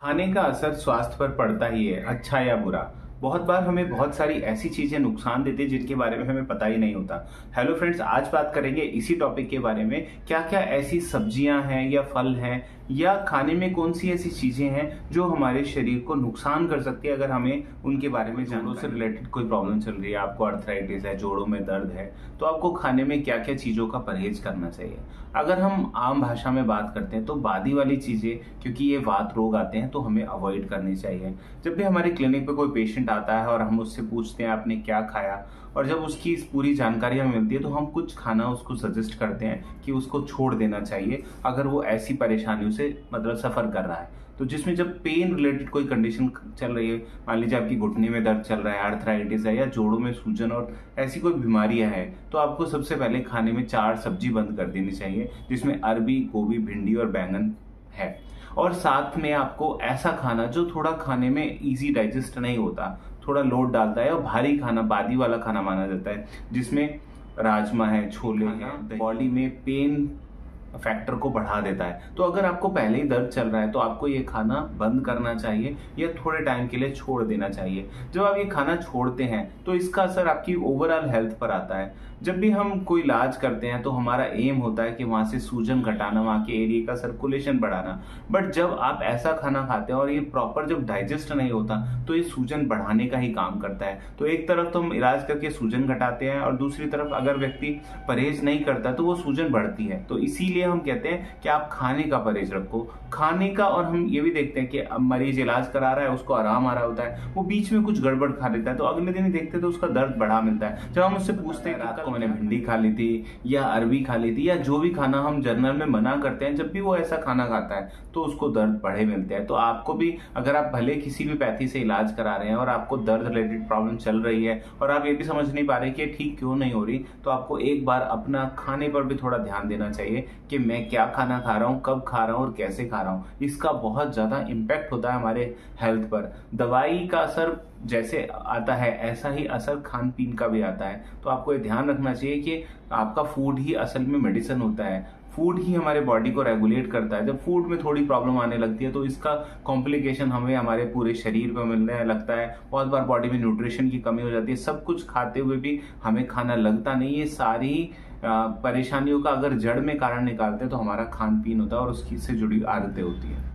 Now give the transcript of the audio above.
खाने का असर स्वास्थ्य पर पड़ता ही है, अच्छा या बुरा। बहुत बार हमें बहुत सारी ऐसी चीजें नुकसान देती है जिनके बारे में हमें पता ही नहीं होता। हेलो फ्रेंड्स, आज बात करेंगे इसी टॉपिक के बारे में, क्या क्या ऐसी सब्जियां हैं या फल हैं या खाने में कौन सी ऐसी चीजें हैं जो हमारे शरीर को नुकसान कर सकती है अगर हमें उनके बारे में जोड़ों से रिलेटेड कोई प्रॉब्लम चल रही है, आपको अर्थराइटिस है, जोड़ों में दर्द है, तो आपको खाने में क्या क्या चीजों का परहेज करना चाहिए। अगर हम आम भाषा में बात करते हैं तो बादी वाली चीजें, क्योंकि ये वात रोग आते हैं, तो हमें अवॉइड करनी चाहिए। जब भी हमारे क्लिनिक पे कोई पेशेंट आता है और हम उससे पूछते हैं आपने क्या खाया, और जब उसकी पूरी जानकारी हमें मिलती है तो हम कुछ खाना उसको सजेस्ट करते हैं कि उसको छोड़ देना चाहिए अगर वो ऐसी परेशानियों से मतलब सफर कर रहा है। तो जिसमें जब पेन रिलेटेड कोई कंडीशन चल रही है, मान लीजिए आपकी घुटने में दर्द चल रहा है, अर्थराइटिस है या जोड़ों में सूजन और ऐसी कोई बीमारियां हैं, तो आपको सबसे पहले खाने में 4 सब्जी बंद कर देनी चाहिए, जिसमें अरबी, गोभी, भिंडी और बैंगन है। और साथ में आपको ऐसा खाना जो थोड़ा खाने में इजी डाइजेस्ट नहीं होता, थोड़ा लोड डालता है और भारी खाना, बादी वाला खाना माना जाता है, जिसमें राजमा है, छोले हैं, बॉडी में पेन फैक्टर को बढ़ा देता है। तो अगर आपको पहले ही दर्द चल रहा है तो आपको ये खाना बंद करना चाहिए या थोड़े टाइम के लिए छोड़ देना चाहिए। जब आप ये खाना छोड़ते हैं तो इसका असर आपकी ओवरऑल हेल्थ पर आता है। जब भी हम कोई इलाज करते हैं तो हमारा एम होता है कि वहां से सूजन घटाना, वहां के एरिया का सर्कुलेशन बढ़ाना। बट जब आप ऐसा खाना खाते हैं और ये प्रॉपर जब डाइजेस्ट नहीं होता तो ये सूजन बढ़ाने का ही काम करता है। तो एक तरफ तो हम इलाज करके सूजन घटाते हैं और दूसरी तरफ अगर व्यक्ति परहेज नहीं करता तो वो सूजन बढ़ती है। तो इसीलिए हम कहते हैं कि आप खाने का परहेज रखो, खाने का। और हम ये भी देखते हैं कि अब मरीज इलाज करा रहा है, उसको आराम आ रहा होता है, वो बीच में कुछ गड़बड़ खा लेता है तो अगले दिन ही देखते तो उसका दर्द बढ़ा मिलता है। जब हम उससे पूछते हैं रात को मैंने भिंडी खा ली थी या अरबी खा ली थी या जो भी खाना हम जनरल में मना करते हैं, जब भी वो ऐसा खाना खाता है तो उसको दर्द बढ़े मिलते हैं। तो आपको भी, अगर आप भले किसी भी पैथी से इलाज करा रहे हैं और आपको दर्द रिलेटेड प्रॉब्लम चल रही है और आप ये भी समझ नहीं पा रहे कि ठीक क्यों नहीं हो रही, तो आपको एक बार अपना खाने पर भी थोड़ा ध्यान देना चाहिए कि मैं क्या खाना खा रहा हूँ, कब खा रहा हूँ और कैसे खा रहा हूँ। इसका बहुत ज्यादा इम्पैक्ट होता है हमारे हेल्थ पर। दवाई का असर जैसे आता है ऐसा ही असर खान पीन का भी आता है। तो आपको ये ध्यान रखना चाहिए कि आपका फूड ही असल में मेडिसिन होता है। फूड ही हमारे बॉडी को रेगुलेट करता है। जब फूड में थोड़ी प्रॉब्लम आने लगती है तो इसका कॉम्प्लिकेशन हमें हमारे पूरे शरीर पर मिलने लगता है। बहुत बार बॉडी में न्यूट्रिशन की कमी हो जाती है। सब कुछ खाते हुए भी हमें खाना लगता नहीं। ये सारी परेशानियों का अगर जड़ में कारण निकालते हैं तो हमारा खान पीन होता है और उसकी से जुड़ी आदतें होती है।